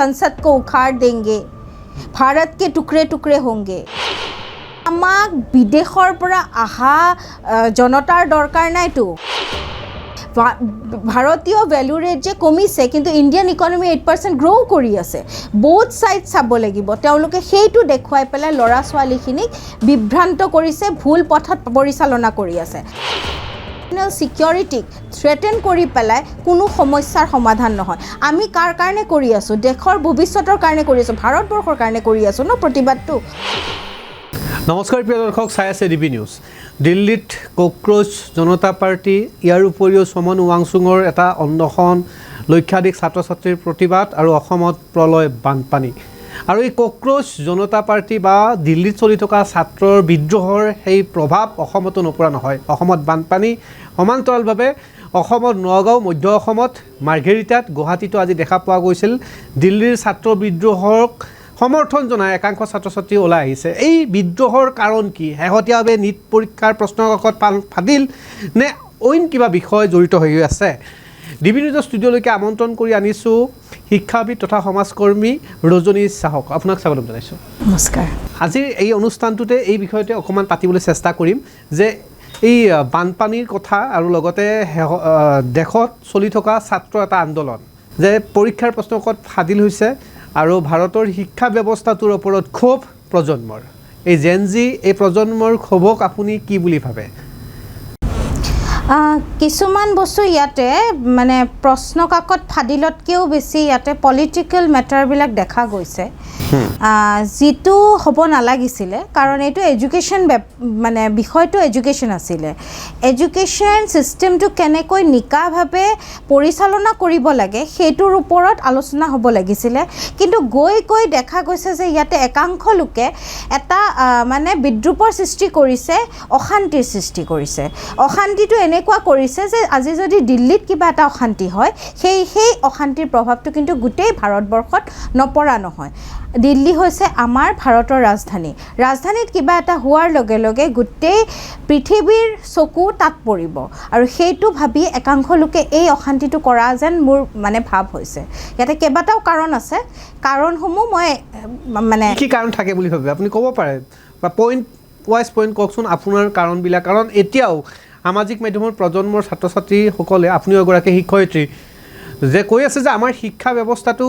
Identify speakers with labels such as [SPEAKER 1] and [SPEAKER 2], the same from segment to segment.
[SPEAKER 1] संसद को उखाड़ देंगे, भारत के टुकड़े टुकड़े होंगे। আমাক বিদেশৰ পৰা আহা জনতাৰ দৰকাৰ নাইতো। ভাৰতীয় ভ্যালু ৰেট যে কমিছে কিন্তু ইণ্ডিয়ান ইকনমি 8% গ্ৰো কৰি আছে। বহুত সাইড চাব লাগিব। তেওঁলোকে সেইটো দেখুৱাই পেলাই ল'ৰা ছোৱালীখিনিক বিভ্ৰান্ত কৰিছে, ভুল পথত পৰিচালনা কৰি আছে। সিকিউৰিটিক থ্ৰেটেন কৰি পেলাই কোনো সমস্যাৰ সমাধান নহয়। আমি কাৰ কাৰণে কৰি আছোঁ? দেশৰ ভৱিষ্যতৰ কাৰণে কৰি আছোঁ, ভাৰতবৰ্ষৰ কাৰণে কৰি আছোঁ ন প্ৰতিবাদটো।
[SPEAKER 2] নমস্কাৰ প্ৰিয় দৰ্শক, চাই আছে ডিবি নিউজ। দিল্লীত কক্ৰোচ জনতা পাৰ্টি, ইয়াৰ উপৰিও সমন ৱাংচুঙৰ এটা অন্বেষণ, লক্ষাধিক ছাত্ৰ ছাত্ৰীৰ প্ৰতিবাদ আৰু অসমত প্ৰলয় বানপানী। আৰু এই কক্ৰোচ জনতা পাৰ্টি বা দিল্লীত চলি থকা ছাত্ৰৰ বিদ্ৰোহৰ সেই প্ৰভাৱ অসমতো নপৰা নহয়। অসমত বানপানী, সমান্তৰালভাৱে অসমত নগাঁও, মধ্য অসমত মাৰ্ঘেৰিটাত, গুৱাহাটীতো আজি দেখা পোৱা গৈছিল দিল্লীৰ ছাত্ৰ বিদ্ৰোহক সমৰ্থন জনাই একাংশ ছাত্ৰ ছাত্ৰী ওলাই আহিছে। এই বিদ্ৰোহৰ কাৰণ কি? শেহতীয়াভাৱে নীট পৰীক্ষাৰ প্ৰশ্নকাকত ফাদিল নে অইন কিবা বিষয় জড়িত হৈ আছে? ডিবি নিউজৰ ষ্টুডিঅ'লৈকে আমন্ত্ৰণ কৰি আনিছোঁ শিক্ষাবিদ তথা সমাজকৰ্মী ৰজনী চাহক। আপোনাক স্বাগতম জনাইছোঁ।
[SPEAKER 1] নমস্কাৰ।
[SPEAKER 2] আজিৰ এই অনুষ্ঠানটোতে এই বিষয়তে অকণমান পাতিবলৈ চেষ্টা কৰিম যে এই বানপানীৰ কথা আৰু লগতে দেশত চলি থকা ছাত্ৰ এটা আন্দোলন, যে পৰীক্ষাৰ প্ৰশ্নকাকত ফাদিল হৈছে আৰু ভাৰতৰ শিক্ষা ব্যৱস্থাটোৰ ওপৰত ক্ষোভ প্ৰজন্মৰ, এই জেনজি এই প্ৰজন্মৰ ক্ষোভক আপুনি কি বুলি ভাবে?
[SPEAKER 1] কিছুমান বস্তু ইয়াতে মানে প্ৰশ্নকাকত ফাদিলতকৈও বেছি ইয়াতে পলিটিকেল মেটাৰবিলাক দেখা গৈছে, যিটো হ'ব নালাগিছিলে। কাৰণ এইটো এডুকেশ্যন, মানে বিষয়টো এডুকেশ্যন আছিলে। এডুকেশ্যন ছিষ্টেমটো কেনেকৈ নিকাভাৱে পৰিচালনা কৰিব লাগে সেইটোৰ ওপৰত আলোচনা হ'ব লাগিছিলে। কিন্তু গৈ গৈ দেখা গৈছে যে ইয়াতে একাংশ লোকে এটা মানে বিদ্ৰূপৰ সৃষ্টি কৰিছে, অশান্তিৰ সৃষ্টি কৰিছে। অশান্তিটো এনেকুৱা কৰিছে যে আজি যদি দিল্লীত কিবা এটা অশান্তি হয়, সেই অশান্তিৰ প্ৰভাৱটো কিন্তু গোটেই ভাৰতবৰ্ষত নপৰা নহয়। দিল্লী হৈছে আমাৰ ভাৰতৰ ৰাজধানী। ৰাজধানীত কিবা এটা হোৱাৰ লগে লগে গোটেই পৃথিৱীৰ চকু তাত পৰিব, আৰু সেইটো ভাবি একাংশ লোকে এই অশান্তিটো কৰা যেন মোৰ মানে ভাৱ হৈছে। ইয়াতে কেইবাটাও কাৰণ আছে। কাৰণসমূহ মই মানে
[SPEAKER 2] কি কাৰণ থাকে বুলি ভাবে আপুনি ক'ব পাৰে, বা পইণ্ট ৱাইজ পইণ্ট কওকচোন আপোনাৰ কাৰণবিলাক। কাৰণ এতিয়াও সামাজিক মাধ্যমৰ প্ৰজন্মৰ ছাত্ৰ ছাত্ৰীসকলে, আপুনিও এগৰাকী শিক্ষয়িত্ৰী, যে কৈ আছে যে আমাৰ শিক্ষা ব্যৱস্থাটো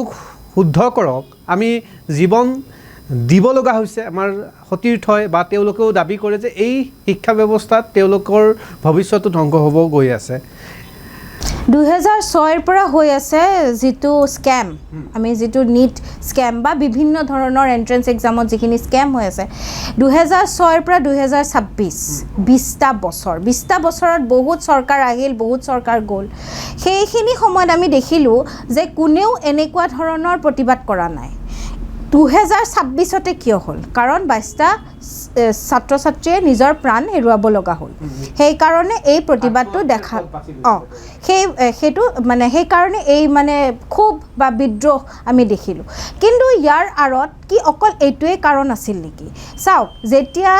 [SPEAKER 2] শুদ্ধ কৰক, আমি জীৱন দিব লগা হৈছে আমাৰ সতীৰ্থই, বা তেওঁলোকেও দাবী কৰে যে এই শিক্ষা ব্যৱস্থাত তেওঁলোকৰ ভৱিষ্যতটো ধ্বংস হ'ব গৈ আছে।
[SPEAKER 1] 2006ৰ পৰা হৈ আছে যিটো স্কেম, আমি যিটো নীট স্কেম বা বিভিন্ন ধৰণৰ এণ্ট্ৰেঞ্চ এক্সামত যিখিনি স্কেম হৈ আছে, 2006ৰ পৰা 2026 20টা বছৰ। 20টা বছৰত বহুত চৰকাৰ আহিল, বহুত চৰকাৰ গ'ল। সেইখিনি সময়ত আমি দেখিলোঁ যে কোনেও এনেকুৱা ধৰণৰ প্ৰতিবাদ কৰা নাই। 2026তে কিয় হ'ল? কাৰণ 22টা ছাত্ৰ ছাত্ৰীয়ে নিজৰ প্ৰাণ হেৰুৱাব লগা হ'ল। সেইকাৰণে এই প্ৰতিবাদটো সেইটো মানে সেইকাৰণে এই মানে ক্ষোভ বা বিদ্ৰোহ আমি দেখিলোঁ। কিন্তু ইয়াৰ আঁৰত কি অকল এইটোৱেই কাৰণ আছিল নেকি? চাওক, যেতিয়া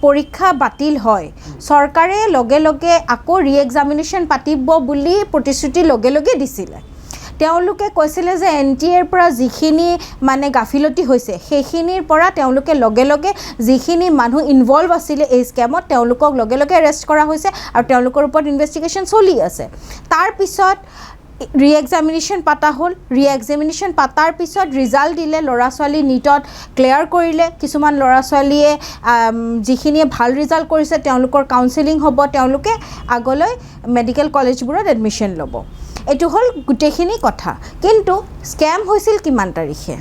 [SPEAKER 1] পৰীক্ষা বাতিল হয়, চৰকাৰে লগে লগে আকৌ ৰি এক্সামিনেশ্যন পাতিব বুলি প্ৰতিশ্ৰুতি লগে লগে দিছিলে। তেওঁলোকে কৈছিলে যে NTAৰ পৰা যিখিনি মানে গাফিলতি হৈছে সেইখিনিৰ পৰা তেওঁলোকে লগে লগে যিখিনি মানুহ ইনভলভ আছিলে এই স্কেমত তেওঁলোকক লগে লগে এৰেষ্ট কৰা হৈছে আৰু তেওঁলোকৰ ওপৰত ইনভেষ্টিগেশ্যন চলি আছে। তাৰপিছত ৰি এক্সামিনেশ্যন পাতা হ'ল। ৰি এক্সামিনেশ্যন পাতাৰ পিছত ৰিজাল্ট দিলে, ল'ৰা ছোৱালী নীটত ক্লিয়াৰ কৰিলে। কিছুমান ল'ৰা ছোৱালীয়ে যিখিনিয়ে ভাল ৰিজাল্ট কৰিছে তেওঁলোকৰ কাউন্সেলিং হ'ব, তেওঁলোকে আগলৈ মেডিকেল কলেজবোৰত এডমিশ্যন ল'ব। এইটো হ'ল গোটেইখিনি কথা। কিন্তু স্কেম হৈছিল কিমান তাৰিখে?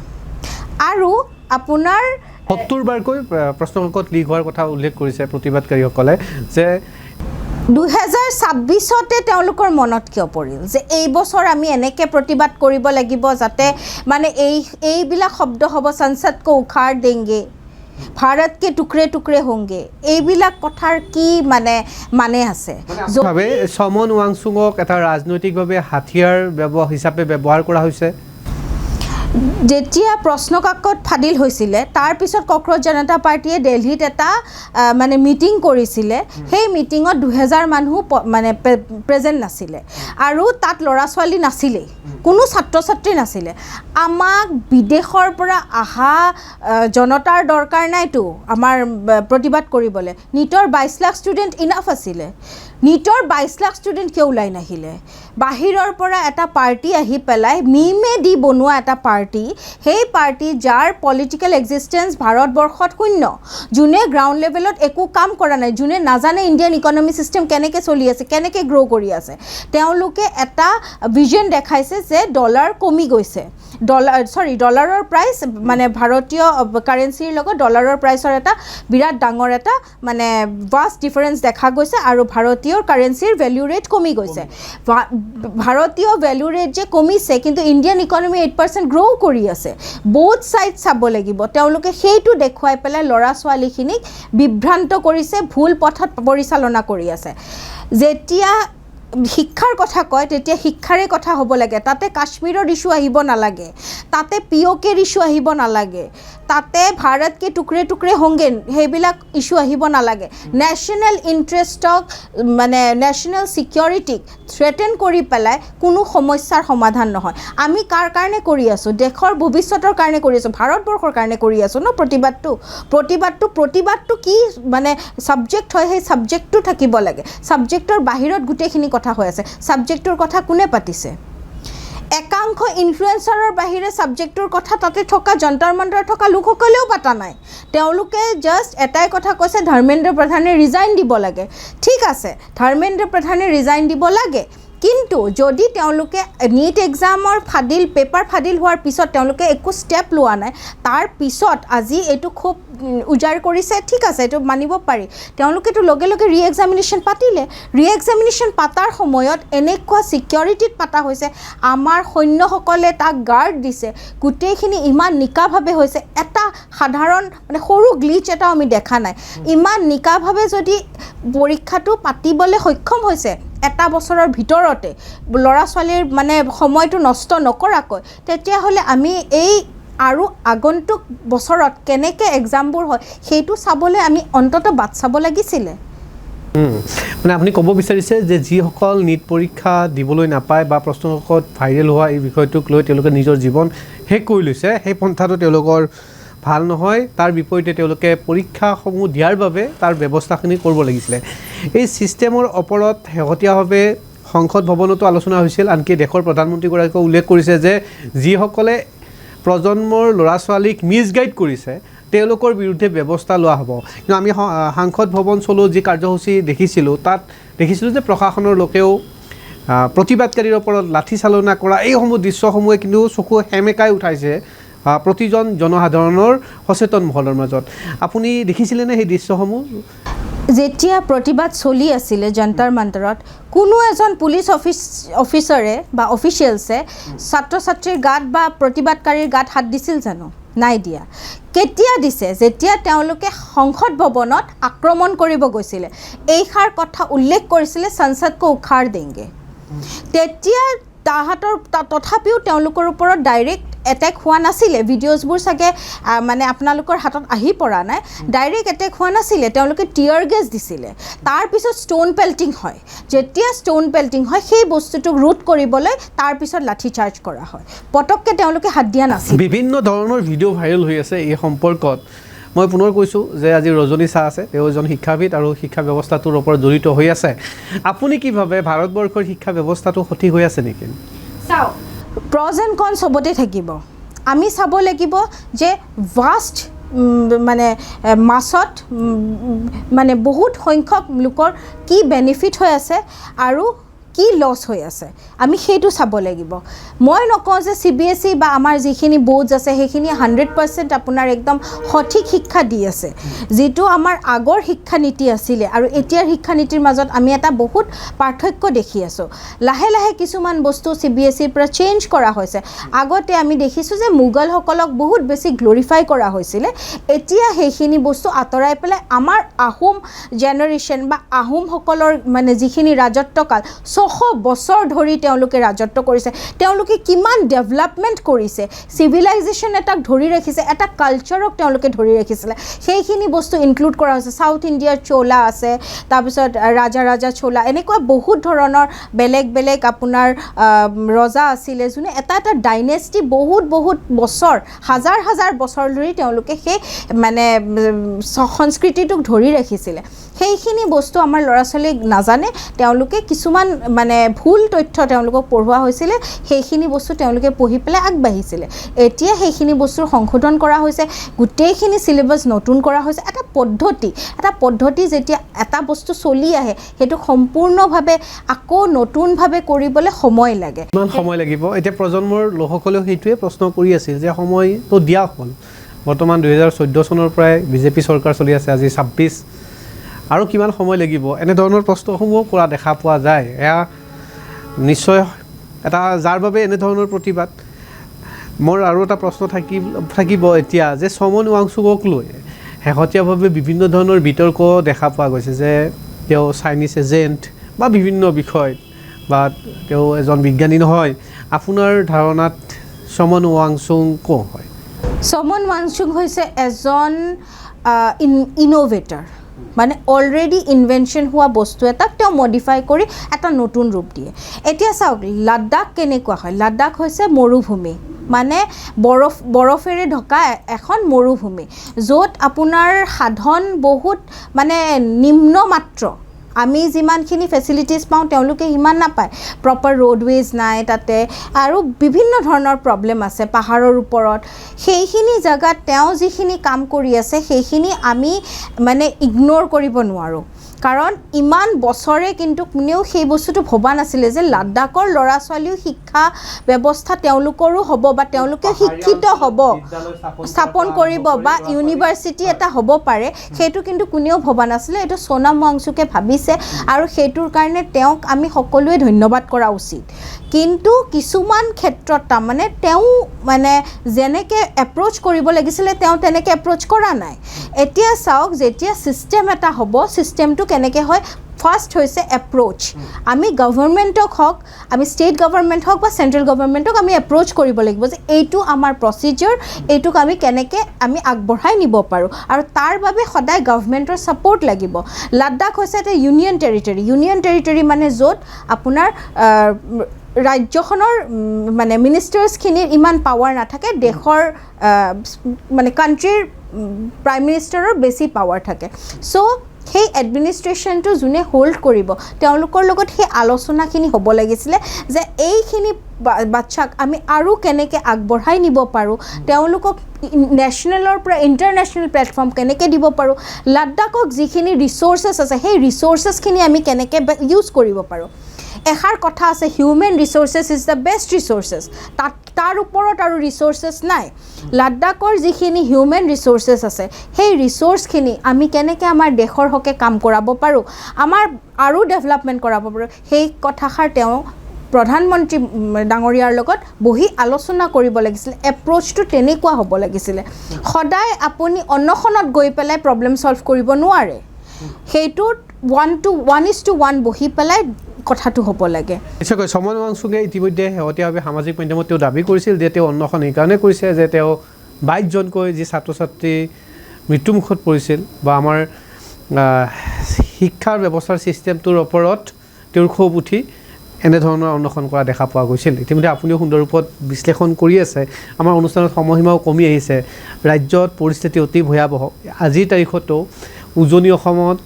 [SPEAKER 1] আৰু আপোনাৰ
[SPEAKER 2] 70বাৰকৈ প্ৰশ্নকাকত লিক হোৱাৰ কথা উল্লেখ কৰিছে প্ৰতিবাদকাৰীসকলে, যে
[SPEAKER 1] 2026তে তেওঁলোকৰ মনত কিয় পৰিল যে এই বছৰ আমি এনেকৈ প্ৰতিবাদ কৰিব লাগিব যাতে মানে এইবিলাক শব্দ হ'ব, সংসদ কো উখাड़ দেंगे, ভাৰত কে টুকৰে টুকৰে হোংগে, এইবিলাক কথাৰ কি মানে আছে?
[SPEAKER 2] ভাবে সমন ৱাংচুঙক এটা ৰাজনৈতিকভাৱে হাথিয়াৰ হিচাপে ব্যৱহাৰ কৰা হৈছে।
[SPEAKER 1] যেতিয়া প্ৰশ্নকাকত ফাদিল হৈছিলে তাৰপিছত কক্ৰজ জনতা পাৰ্টীয়ে দিল্লীত এটা মানে মিটিং কৰিছিলে সেই মিটিঙত 2000 মানুহ মানে প্ৰেজেণ্ট নাছিলে আৰু তাত ল'ৰা ছোৱালী নাছিলেই কোনো ছাত্ৰ ছাত্ৰী নাছিলে আমাক বিদেশৰ পৰা অহা জনতাৰ দৰকাৰ নাইতো আমাৰ প্ৰতিবাদ কৰিবলৈ নিটৰ 22 লাখ ষ্টুডেণ্ট ইনাফ আছিলে নিটৰ 22 লাখ ষ্টুডেণ্ট কিয় ওলাই নাহিলে বাহিৰৰ পৰা এটা পাৰ্টি আহি পেলাই মিমে দি বনোৱা এটা পাৰ্টি সেই পাৰ্টি যাৰ পলিটিকেল এক্সিষ্টেঞ্চ ভাৰতবৰ্ষত শূন্য যোনে গ্ৰাউণ্ড লেভেলত একো কাম কৰা নাই যোনে নাজানে ইণ্ডিয়ান ইকনমি চিষ্টেম কেনেকৈ চলি আছে কেনেকৈ গ্ৰ' কৰি আছে তেওঁলোকে এটা ভিজন দেখাইছে যে ডলাৰ কমি গৈছে ডলাৰৰ প্ৰাইচ মানে ভাৰতীয় কাৰেঞ্চিৰ লগত ডলাৰৰ প্ৰাইচৰ এটা বিৰাট ডাঙৰ এটা মানে ভাষ্ট ডিফাৰেঞ্চ দেখা গৈছে আৰু ভাৰতীয় কাৰেঞ্চিৰ ভেলিউ ৰেট কমি গৈছে ভাৰতীয় ভেলিউ ৰেট যে কমিছে কিন্তু ইণ্ডিয়ান ইকনমি 8% গ্ৰ' কৰি আছে বহুত ছাইড চাব লাগিব তেওঁলোকে সেইটো দেখুৱাই পেলাই ল'ৰা ছোৱালীখিনিক বিভ্ৰান্ত কৰিছে ভুল পথত পৰিচালনা কৰি আছে যেতিয়া শিক্ষাৰ কথা কয় তেতিয়া শিক্ষাৰে কথা হ'ব লাগে তাতে কাশ্মীৰৰ ইছ্যু আহিব নালাগে তাতে পিঅ'কেৰ ইছ্যু আহিব নালাগে তাতে ভাৰত কে টুকৰে টুকৰে হোংগে সেইবিলাক ইছ্যু আহিব নালাগে নেশ্যনেল ইণ্টাৰেষ্টক মানে নেশ্যনেল ছিকিউৰিটিক থ্ৰেটেন কৰি পেলাই কোনো সমস্যাৰ সমাধান নহয় আমি কাৰ কাৰণে কৰি আছোঁ দেশৰ ভৱিষ্যতৰ কাৰণে কৰি আছোঁ ভাৰতবৰ্ষৰ কাৰণে কৰি আছোঁ ন প্ৰতিবাদটো কি মানে ছাবজেক্ট হয় সেই ছাবজেক্টটো থাকিব লাগে ছাবজেক্টৰ বাহিৰত গোটেইখিনি কথা হৈ আছে ছাবজেক্টৰ কথা কোনে পাতিছে একাংশ ইনফ্লুৱেঞ্চাৰৰ বাহিৰে ছাবজেক্টৰ কথা তাতে থকা যন্তৰ মন্তৰ থকা লোকসকলেও পাতা নাই তেওঁলোকে জাষ্ট এটাই কথা কৈছে ধৰ্মেন্দ্ৰ প্ৰধানে ৰিজাইন দিব লাগে ঠিক আছে ধৰ্মেন্দ্ৰ প্ৰধানে ৰিজাইন দিব লাগে কিন্তু যদি তেওঁলোকে নীট এক্সামৰ পেপাৰ ফাদিল হোৱাৰ পিছত তেওঁলোকে একো ষ্টেপ লোৱা নাই তাৰ পিছত আজি এইটো খুব উজাৰ কৰিছে ঠিক আছে এইটো মানিব পাৰি তেওঁলোকেতো লগে লগে ৰি এক্সামিনেশ্যন পাতিলে ৰি এক্সামিনেশ্যন পাতাৰ সময়ত এনেকুৱা ছিকিউৰিটিত পাতা হৈছে আমাৰ সৈন্যসকলে তাক গাৰ্ড দিছে গোটেইখিনি ইমান নিকাভাৱে হৈছে এটা সাধাৰণ মানে সৰু গ্লিচ এটাও আমি দেখা নাই ইমান নিকাভাৱে যদি পৰীক্ষাটো পাতিবলৈ সক্ষম হৈছে এটা বছৰৰ ভিতৰতে ল'ৰা ছোৱালীৰ মানে সময়টো নষ্ট নকৰাকৈ তেতিয়াহ'লে আমি এই আৰু আগন্তুক বছৰত কেনেকৈ এক্সামবোৰ হয় সেইটো চাবলৈ আমি অন্ততঃ বাট চাব লাগিছিলে
[SPEAKER 2] মানে আপুনি ক'ব বিচাৰিছে যে যিসকল নীট পৰীক্ষা দিবলৈ নাপায় বা প্ৰশ্নকাকত ভাইৰেল হোৱা এই বিষয়টোক লৈ তেওঁলোকে নিজৰ জীৱন শেষ কৰি লৈছে সেই পন্থাটো তেওঁলোকৰ ভাল নহয় তাৰ বিপৰীতে তেওঁলোকে পৰীক্ষাসমূহ দিয়াৰ বাবে তাৰ ব্যৱস্থাখিনি কৰিব লাগিছিলে এই ছিষ্টেমৰ ওপৰত শেহতীয়াভাৱে সংসদ ভৱনতো আলোচনা হৈছিল আনকি দেশৰ প্ৰধানমন্ত্ৰীগৰাকীয়ে উল্লেখ কৰিছে যে যিসকলে প্ৰজন্মৰ ল'ৰা ছোৱালীক মিছগাইড কৰিছে তেওঁলোকৰ বিৰুদ্ধে ব্যৱস্থা লোৱা হ'ব কিন্তু আমি সাংসদ ভৱন চলো যি কাৰ্যসূচী দেখিছিলোঁ তাত দেখিছিলোঁ যে প্ৰশাসনৰ লোকেও প্ৰতিবাদকাৰীৰ ওপৰত লাঠি চালনা কৰা এইসমূহ দৃশ্যসমূহে কিন্তু চকু সেমেকাই উঠাইছে প্ৰতিজন জনসাধাৰণৰ সচেতন মহলৰ মাজত আপুনি দেখিছিলেনে সেই দৃশ্যসমূহ
[SPEAKER 1] যেতিয়া প্ৰতিবাদ চলি আছিলে যন্তৰ মন্তৰত কোনো এজন পুলিচ অফিচাৰে বা অফিচিয়েলছে ছাত্ৰ ছাত্ৰীৰ গাত বা প্ৰতিবাদকাৰীৰ গাত হাত দিছিল জানো নাই দিয়া কেতিয়া দিছে যেতিয়া তেওঁলোকে সংসদ ভৱনত আক্ৰমণ কৰিব গৈছিলে এইষাৰ কথা উল্লেখ কৰিছিলে সংসদকো উখাৰ দেংগে তেতিয়া তাহাঁতৰ তথাপিও তেওঁলোকৰ ওপৰত ডাইৰেক্ট এটেক হোৱা নাছিলে ভিডিঅ'জবোৰ চাগে মানে আপোনালোকৰ হাতত আহি পৰা নাই ডাইৰেক্ট এটেক হোৱা নাছিলে তেওঁলোকে টিয়াৰ গেছ দিছিলে তাৰপিছত ষ্টোন পেল্টিং হয় যেতিয়া ষ্টোন পেল্টিং হয় সেই বস্তুটোক ৰোধ কৰিবলৈ তাৰপিছত লাঠি চাৰ্জ কৰা হয় পটককৈ তেওঁলোকে হাত দিয়া নাছিল
[SPEAKER 2] বিভিন্ন ধৰণৰ ভিডিঅ' ভাইৰেল হৈ আছে এই সম্পৰ্কত মই পুনৰ কৈছোঁ যে আজি ৰজনী চাহ আছে তেওঁ এজন শিক্ষাবিদ আৰু শিক্ষা ব্যৱস্থাটোৰ ওপৰত জড়িত হৈ আছে আপুনি কি ভাবে ভাৰতবৰ্ষৰ শিক্ষা ব্যৱস্থাটো সঠিক হৈ আছে নেকি
[SPEAKER 1] চাওক প্ৰজ এণ্ড কন চবতে থাকিব আমি চাব লাগিব যে ভাষ্ট মানে মাছত মানে বহুত সংখ্যক লোকৰ কি বেনিফিট হৈ আছে আৰু কি লছ হৈ আছে আমি সেইটো চাব লাগিব মই নকওঁ যে CBSE বা আমাৰ যিখিনি বোৰ্ডছ আছে সেইখিনি 100% আপোনাৰ একদম সঠিক শিক্ষা দি আছে যিটো আমাৰ আগৰ শিক্ষানীতি আছিলে আৰু এতিয়াৰ শিক্ষানীতিৰ মাজত আমি এটা বহুত পাৰ্থক্য দেখি আছোঁ লাহে লাহে কিছুমান বস্তু CBSEৰ পৰা চেঞ্জ কৰা হৈছে আগতে আমি দেখিছোঁ যে মোগলসকলক বহুত বেছি গ্লৰিফাই কৰা হৈছিলে এতিয়া সেইখিনি বস্তু আঁতৰাই পেলাই আমাৰ আহোম জেনেৰেশ্যন বা আহোমসকলৰ মানে যিখিনি ৰাজত্বকাল 600 বছৰ ধৰি তেওঁলোকে ৰাজত্ব কৰিছে তেওঁলোকে কিমান ডেভেলপমেণ্ট কৰিছে চিভিলাইজেশ্যন এটাক ধৰি ৰাখিছে এটা কালচাৰক তেওঁলোকে ধৰি ৰাখিছিলে সেইখিনি বস্তু ইনক্লুড কৰা হৈছে সাউথ ইণ্ডিয়াৰ চোলা আছে তাৰপিছত ৰাজা চোলা এনেকুৱা বহুত ধৰণৰ বেলেগ বেলেগ আপোনাৰ ৰজা আছিলে যোনে এটা এটা ডাইনেষ্টি বহুত বছৰ হাজাৰ বছৰ ধৰি তেওঁলোকে সেই মানে সংস্কৃতিটোক ধৰি ৰাখিছিলে সেইখিনি বস্তু আমাৰ ল'ৰা ছোৱালীক নাজানে তেওঁলোকে কিছুমান মানে ভুল তথ্য তেওঁলোকক পঢ়োৱা হৈছিলে সেইখিনি বস্তু তেওঁলোকে পঢ়ি পেলাই আগবাঢ়িছিলে এতিয়া সেইখিনি বস্তুৰ সংশোধন কৰা হৈছে গোটেইখিনি সিলেবাছ নতুন কৰা হৈছে এটা পদ্ধতি যেতিয়া এটা বস্তু চলি আহে সেইটো সম্পূৰ্ণভাৱে আকৌ নতুনভাৱে কৰিবলৈ সময় লাগে
[SPEAKER 2] কিমান সময় লাগিব এতিয়া প্ৰজন্মৰ লোকসকলেও সেইটোৱে প্ৰশ্ন কৰি আছিল যে সময়টো দিয়া হ'ল বৰ্তমান 2014 চনৰ পৰাই বিজেপি চৰকাৰ চলি আছে আজি 26 আৰু কিমান সময় লাগিব এনে ধৰণৰ প্ৰশ্নসমূহ কৰা দেখা পোৱা যায় এয়া নিশ্চয় এটা যাৰ বাবে এনে ধৰণৰ প্ৰতিবাদ মোৰ আৰু এটা প্ৰশ্ন থাকিব এতিয়া যে সমন ৱাংচুকক লৈ শেহতীয়াভাৱে বিভিন্ন ধৰণৰ বিতৰ্ক দেখা পোৱা গৈছে যে তেওঁ চাইনিজ এজেণ্ট বা বিভিন্ন বিষয়ত বা তেওঁ এজন বিজ্ঞানী নহয় আপোনাৰ ধাৰণাত সমন ৱাংচুক কোন হয়
[SPEAKER 1] সমন ৱাংচুক হৈছে এজন ইনোভেটৰ মানে অলৰেডি ইনভেনশ্যন হোৱা বস্তু এটাক তেওঁ মডিফাই কৰি এটা নতুন ৰূপ দিয়ে এতিয়া চাওক লাডাখ কেনেকুৱা হয় লাডাখ হৈছে মৰুভূমি মানে বৰফেৰে ঢকা এখন মৰুভূমি য'ত আপোনাৰ সাধন বহুত মানে নিম্ন মাত্ৰ আমি যিমানখিনি ফেচিলিটিজ পাওঁ তেওঁলোকে সিমান নাপায় প্ৰপাৰ ৰোডৱেজ নাই তাতে আৰু বিভিন্ন ধৰণৰ প্ৰব্লেম আছে পাহাৰৰ ওপৰত সেইখিনি জেগাত তেওঁ যিখিনি কাম কৰি আছে সেইখিনি আমি মানে ইগন'ৰ কৰিব নোৱাৰোঁ কাৰণ ইমান বছৰে কিন্তু কোনেও সেই বস্তুটো ভবা নাছিলে যে লাডাখৰ ল'ৰা ছোৱালীও শিক্ষা ব্যৱস্থা তেওঁলোকৰো হ'ব বা তেওঁলোকে শিক্ষিত হ'ব স্থাপন কৰিব বা ইউনিভাৰ্চিটি এটা হ'ব পাৰে সেইটো কিন্তু কোনেও ভবা নাছিলে এইটো সোনাম ৱাংচুকে ভাবিছে আৰু সেইটোৰ কাৰণে তেওঁক আমি সকলোৱে ধন্যবাদ কৰা উচিত কিন্তু কিছুমান ক্ষেত্ৰত তাৰমানে তেওঁ মানে যেনেকৈ এপ্ৰ'চ কৰিব লাগিছিলে তেওঁ তেনেকৈ এপ্ৰ'চ কৰা নাই এতিয়া চাওক যেতিয়া ছিষ্টেম এটা হ'ব ছিষ্টেমটো কেনেকৈ হয় ফাৰ্ষ্ট হৈছে এপ্ৰ'চ আমি গভৰ্ণমেণ্টক হওক আমি ষ্টেট গভৰ্ণমেণ্ট হওক বা চেণ্ট্ৰেল গভৰ্ণমেণ্টক আমি এপ্ৰ'চ কৰিব লাগিব যে এইটো আমাৰ প্ৰচিডিউৰ এইটোক আমি কেনেকৈ আমি আগবঢ়াই নিব পাৰোঁ আৰু তাৰ বাবে সদায় গভৰ্ণমেণ্টৰ ছাপৰ্ট লাগিব লাডাখ হৈছে এটা ইউনিয়ন টেৰিটৰী মানে য'ত আপোনাৰ ৰাজ্যখনৰ মানে মিনিষ্টাৰ্ছখিনিৰ ইমান পাৱাৰ নাথাকে দেশৰ মানে কাণ্ট্ৰিৰ প্ৰাইম মিনিষ্টাৰৰ বেছি পাৱাৰ থাকে চ' সেই এডমিনিষ্ট্ৰেশ্যনটো যোনে হোল্ড কৰিব তেওঁলোকৰ লগত সেই আলোচনাখিনি হ'ব লাগিছিলে যে এইখিনি বাচ্চাক আমি আৰু কেনেকৈ আগবঢ়াই নিব পাৰোঁ তেওঁলোকক নেশ্যনেলৰ পৰা ইণ্টাৰনেশ্যনেল প্লেটফৰ্ম কেনেকৈ দিব পাৰোঁ লাডাখক যিখিনি ৰিচ'ৰ্চেছ আছে সেই ৰিচ'ৰ্চেছখিনি আমি কেনেকৈ ইউজ কৰিব পাৰোঁ এষাৰ কথা আছে হিউমেন ৰিচ'ৰ্চেছ ইজ দ্য বেষ্ট ৰিচ'ৰ্চেছ তাৰ ওপৰত আৰু ৰিচ'ৰ্চেছ নাই লাডাখৰ যিখিনি হিউমেন ৰিচ'ৰ্চেছ আছে সেই ৰিচ'ৰ্চখিনি আমি কেনেকৈ আমাৰ দেশৰ হকে কাম কৰাব পাৰোঁ আমাৰ আৰু ডেভেলপমেণ্ট কৰাব পাৰোঁ সেই কথাষাৰ তেওঁ প্ৰধানমন্ত্ৰী ডাঙৰীয়াৰ লগত বহি আলোচনা কৰিব লাগিছিলে এপ্ৰ'চটো তেনেকুৱা হ'ব লাগিছিলে সদায় আপুনি অন্নখনত গৈ পেলাই প্ৰব্লেম ছল্ভ কৰিব নোৱাৰে সেইটোত 1:1 বহি পেলাই কথাটো হ'ব লাগে
[SPEAKER 2] নিশ্চয়কৈ সমন ৱাংচুকে ইতিমধ্যে শেহতীয়াভাৱে সামাজিক মাধ্যমত তেওঁ দাবী কৰিছিল যে তেওঁ অন্নখন এইকাৰণে কৰিছে যে তেওঁ 22জনকৈ যি ছাত্ৰ ছাত্ৰী মৃত্যুমুখত পৰিছিল বা আমাৰ শিক্ষাৰ ব্যৱস্থাৰ ছিষ্টেমটোৰ ওপৰত তেওঁৰ ক্ষোভ উঠি এনেধৰণৰ অন্বেষণ কৰা দেখা পোৱা গৈছিল ইতিমধ্যে আপুনিও সুন্দৰ ৰূপত বিশ্লেষণ কৰি আছে আমাৰ অনুষ্ঠানত সময়সীমাও কমি আহিছে ৰাজ্যত পৰিস্থিতি অতি ভয়াৱহ আজিৰ তাৰিখতো উজনি অসমত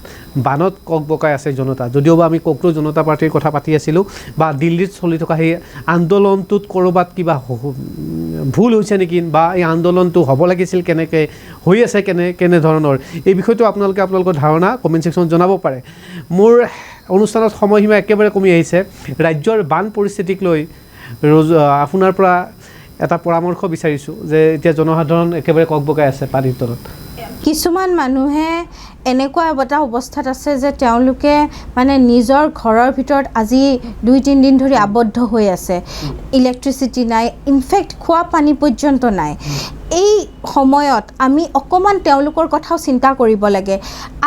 [SPEAKER 2] বানত ককবকাই আছে জনতা যদিওবা আমি কক্ৰোচ জনতা পাৰ্টিৰ কথা পাতি আছিলোঁ বা দিল্লীত চলি থকা সেই আন্দোলনটোত ক'ৰবাত কিবা ভুল হৈছে নেকি বা এই আন্দোলনটো হ'ব লাগিছিল কেনেকৈ হৈ আছে কেনেধৰণৰ এই বিষয়টো আপোনালোকৰ ধাৰণা কমেণ্ট ছেকশ্যনত জনাব পাৰে মোৰ অনুষ্ঠানত সময়সীমা একেবাৰে কমি আহিছে ৰাজ্যৰ বান পৰিস্থিতিক লৈ আপোনাৰ পৰা এটা পৰামৰ্শ বিচাৰিছোঁ যে এতিয়া জনসাধাৰণ একেবাৰে ককবকাই আছে পানীৰ তলত
[SPEAKER 1] কিছুমান মানুহে এনেকুৱা এটা অৱস্থাত আছে যে তেওঁলোকে মানে নিজৰ ঘৰৰ ভিতৰত আজি 2-3 দিন ধৰি আবদ্ধ হৈ আছে ইলেক্ট্ৰিচিটি নাই ইনফেক্ট খোৱা পানী পৰ্যন্ত নাই এই সময়ত আমি অকণমান তেওঁলোকৰ কথাও চিন্তা কৰিব লাগে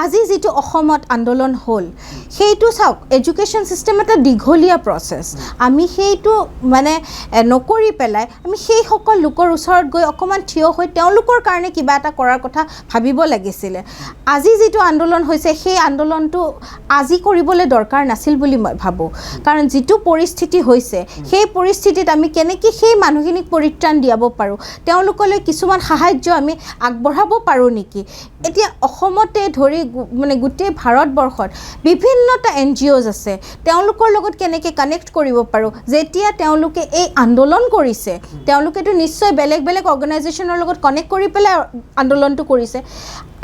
[SPEAKER 1] আজি যিটো অসমত আন্দোলন হ'ল সেইটো চাওক এডুকেশ্যন ছিষ্টেম এটা দীঘলীয়া প্ৰচেছ আমি সেইটো মানে নকৰি পেলাই আমি সেইসকল লোকৰ ওচৰত গৈ অকণমান থিয় হৈ তেওঁলোকৰ কাৰণে কিবা এটা কৰাৰ কথা ভাবিব লাগিছিলে আজি যিটো আন্দোলন হৈছে সেই আন্দোলনটো আজি কৰিবলৈ দৰকাৰ নাছিল বুলি মই ভাবোঁ কাৰণ যিটো পৰিস্থিতি হৈছে সেই পৰিস্থিতিত আমি কেনেকৈ সেই মানুহখিনিক পৰিত্ৰাণ দিয়াব পাৰোঁ তেওঁলোকলৈ কিছুমান সাহায্য আমি আগবঢ়াব পাৰোঁ নেকি এতিয়া অসমতে ধৰি মানে গোটেই ভাৰতবৰ্ষত বিভিন্নটা NGOs আছে তেওঁলোকৰ লগত কেনেকৈ কানেক্ট কৰিব পাৰোঁ যেতিয়া তেওঁলোকে এই আন্দোলন কৰিছে তেওঁলোকেতো নিশ্চয় বেলেগ বেলেগ অৰ্গেনাইজেশ্যনৰ লগত কানেক্ট কৰি পেলাই আন্দোলনটো কৰিছে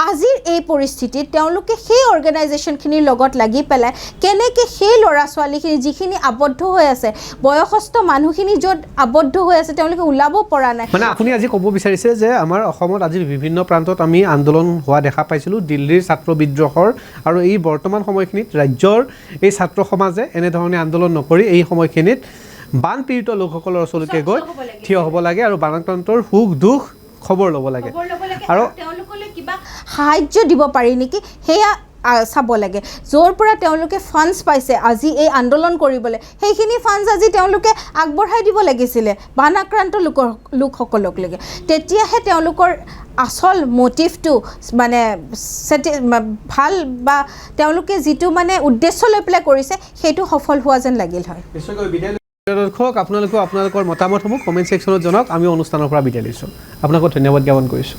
[SPEAKER 1] আজিৰ এই পৰিস্থিতিত তেওঁলোকে সেই অৰ্গেনাইজেশ্যনখিনিৰ লগত লাগি পেলাই কেনেকৈ সেই ল'ৰা ছোৱালীখিনি যিখিনি আবদ্ধ হৈ আছে বয়সস্থ মানুহখিনি য'ত আবদ্ধ হৈ আছে তেওঁলোকে ওলাব পৰা নাই
[SPEAKER 2] মানে আপুনি আজি ক'ব বিচাৰিছে যে আমাৰ অসমত আজি বিভিন্ন প্ৰান্তত আমি আন্দোলন হোৱা দেখা পাইছিলোঁ দিল্লীৰ ছাত্ৰ বিদ্ৰোহৰ আৰু এই বৰ্তমান সময়খিনিত ৰাজ্যৰ এই ছাত্ৰ সমাজে এনেধৰণে আন্দোলন নকৰি এই সময়খিনিত বানপীড়িত লোকসকলৰ ওচৰলৈকে গৈ থিয় হ'ব লাগে আৰু বানাক্ৰান্তৰ সুখ দুখ খবৰ ল'ব লাগে আৰু
[SPEAKER 1] তেওঁলোকলৈ কিবা সাহায্য দিব পাৰি নেকি সেয়া চাব লাগে য'ৰ পৰা তেওঁলোকে ফাণ্ডছ পাইছে আজি এই আন্দোলন কৰিবলৈ সেইখিনি ফাণ্ডছ আজি তেওঁলোকে আগবঢ়াই দিব লাগিছিলে বানাক্ৰান্ত লোকসকলক লাগে তেতিয়াহে তেওঁলোকৰ আচল মটিভটো মানে ভাল বা তেওঁলোকে যিটো মানে উদ্দেশ্য লৈ পেলাই কৰিছে সেইটো সফল হোৱা যেন লাগিল হয়
[SPEAKER 2] দৰ্শক আপোনালোকৰ মতামতসমূহ কমেণ্ট ছেকশ্যনত জনাওক আমি অনুষ্ঠানৰ পৰা বিদায় লৈছোঁ আপোনালোকক ধন্যবাদ জ্ঞাপন কৰিছোঁ